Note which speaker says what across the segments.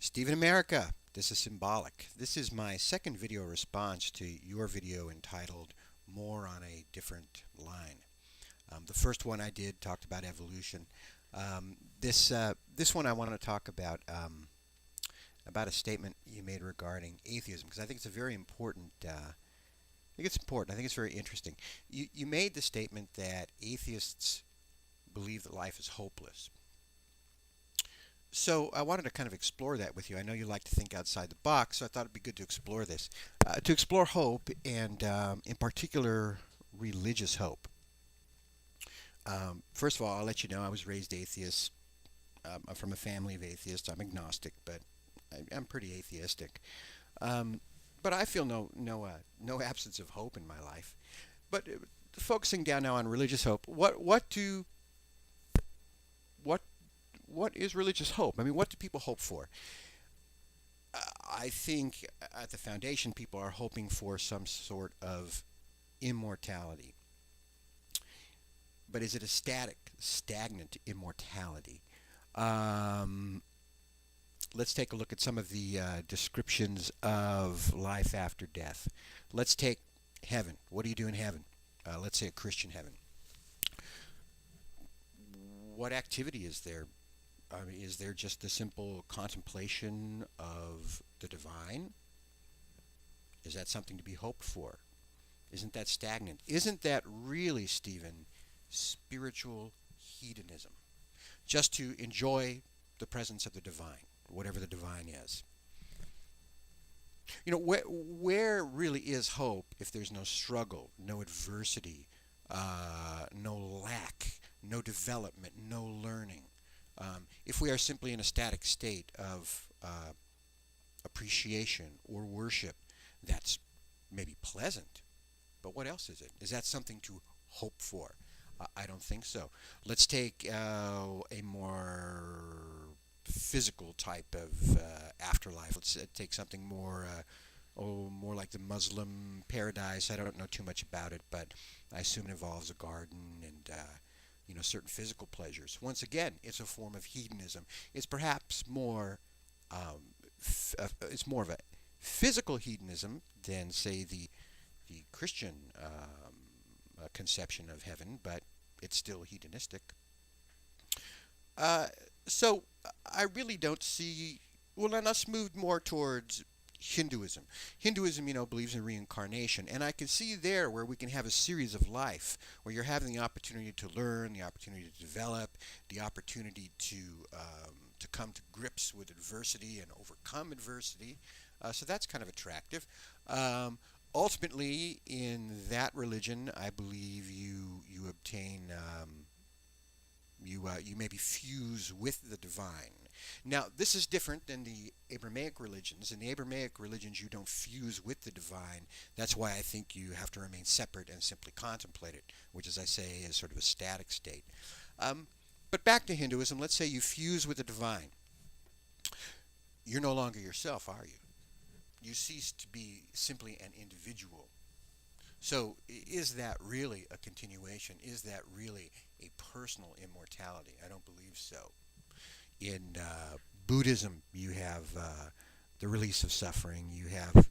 Speaker 1: Stephen America, this is Symbolic. This is my second video response to your video entitled More on a Different Line. The first one I did talked about evolution. This one I want to talk about a statement you made regarding atheism because I think it's a very important. I think it's important. I think it's very interesting. You made the statement that atheists believe that life is hopeless. So I wanted to kind of explore that with you. I know you like to think outside the box, so I thought it'd be good to explore this, to explore hope, and in particular, religious hope. First of all, I'll let you know I was raised atheist. I'm from a family of atheists. I'm agnostic, but I'm pretty atheistic. But I feel no absence of hope in my life. But focusing down now on religious hope, what what is religious hope? I mean, what do people hope for? I think at the foundation, people are hoping for some sort of immortality. But is it a stagnant immortality? Um, let's take a look at some of the descriptions of life after death. Let's take heaven. What do you do in heaven? Let's say a Christian heaven. What activity is there? I mean, is there just the simple contemplation of the divine? Is that something to be hoped for? Isn't that stagnant? Isn't that really, Stephen, spiritual hedonism? Just to enjoy the presence of the divine, whatever the divine is. Where really is hope if there's no struggle, no adversity, no lack, no development, no learning? If we are simply in a static state of appreciation or worship, that's maybe pleasant, but what else is it? Is that something to hope for? I don't think so. Let's take a more physical type of afterlife. Let's take something more like the Muslim paradise. I don't know too much about it, but I assume it involves a garden and certain physical pleasures. Once again, it's a form of hedonism. It's perhaps it's more of a physical hedonism than, say, the Christian conception of heaven, but it's still hedonistic. Uh, so I really don't see. Well, then let's move more towards Hinduism. Hinduism, believes in reincarnation, and I can see there where we can have a series of life, where you're having the opportunity to learn, the opportunity to develop, the opportunity to come to grips with adversity and overcome adversity. So that's kind of attractive. Ultimately, in that religion, I believe you obtain you maybe fuse with the divine. Now, this is different than the Abrahamic religions. In the Abrahamic religions, you don't fuse with the divine. That's why I think you have to remain separate and simply contemplate it, which, as I say, is sort of a static state. But back to Hinduism, let's say you fuse with the divine. You're no longer yourself, are you? You cease to be simply an individual. So is that really a continuation? Is that really a personal immortality? I don't believe so. In Buddhism, you have the release of suffering. You have,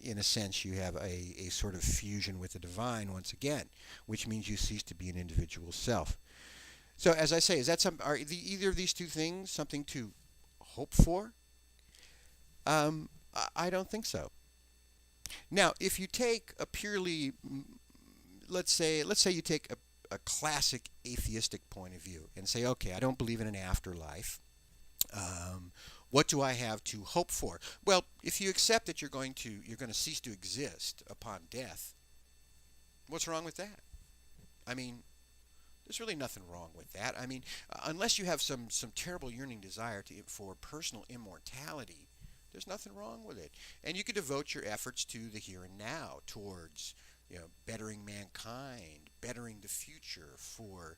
Speaker 1: in a sense, you have a sort of fusion with the divine once again, which means you cease to be an individual self. So, as I say, are either of these two things something to hope for? I don't think so. Now, if you take a purely, let's say you take a classic atheistic point of view and say, okay, I don't believe in an afterlife. What do I have to hope for? Well, if you accept that you're going to cease to exist upon death, what's wrong with that? I mean, there's really nothing wrong with that. I mean, unless you have some terrible yearning desire for personal immortality, there's nothing wrong with it. And you can devote your efforts to the here and now towards bettering mankind, bettering the future for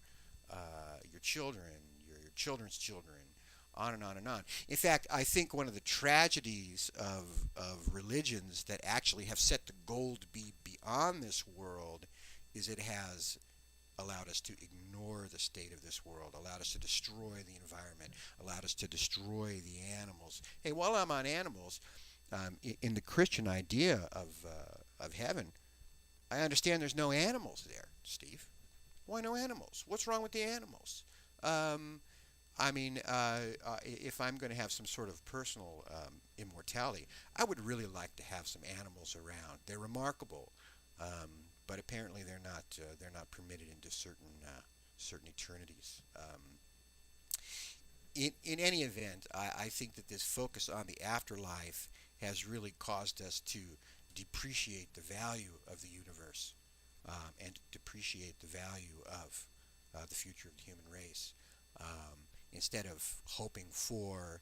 Speaker 1: your children, your children's children, on and on and on. In fact, I think one of the tragedies of religions that actually have set the goal to be beyond this world is it has allowed us to ignore the state of this world, allowed us to destroy the environment, allowed us to destroy the animals. Hey, while I'm on animals, in the Christian idea of heaven, I understand there's no animals there, Steve. Why no animals? What's wrong with the animals? Um, I mean, if I'm going to have some sort of personal immortality, I would really like to have some animals around. They're remarkable, but apparently they're not permitted into certain eternities. In any event, I think that this focus on the afterlife has really caused us to depreciate the value of the universe and depreciate the value of the future of the human race. Instead of hoping for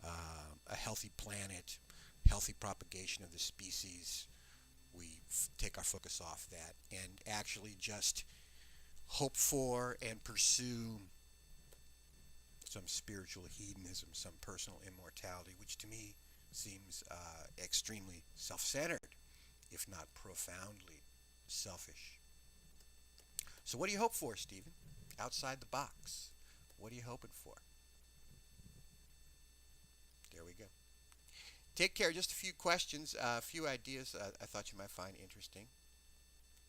Speaker 1: a healthy planet, healthy propagation of the species, we take our focus off that and actually just hope for and pursue some spiritual hedonism, some personal immortality, which to me seems extremely self-centered, if not profoundly selfish. So what do you hope for, Stephen? Outside the box. What are you hoping for? There we go. Take care. Just a few questions, a few ideas I thought you might find interesting.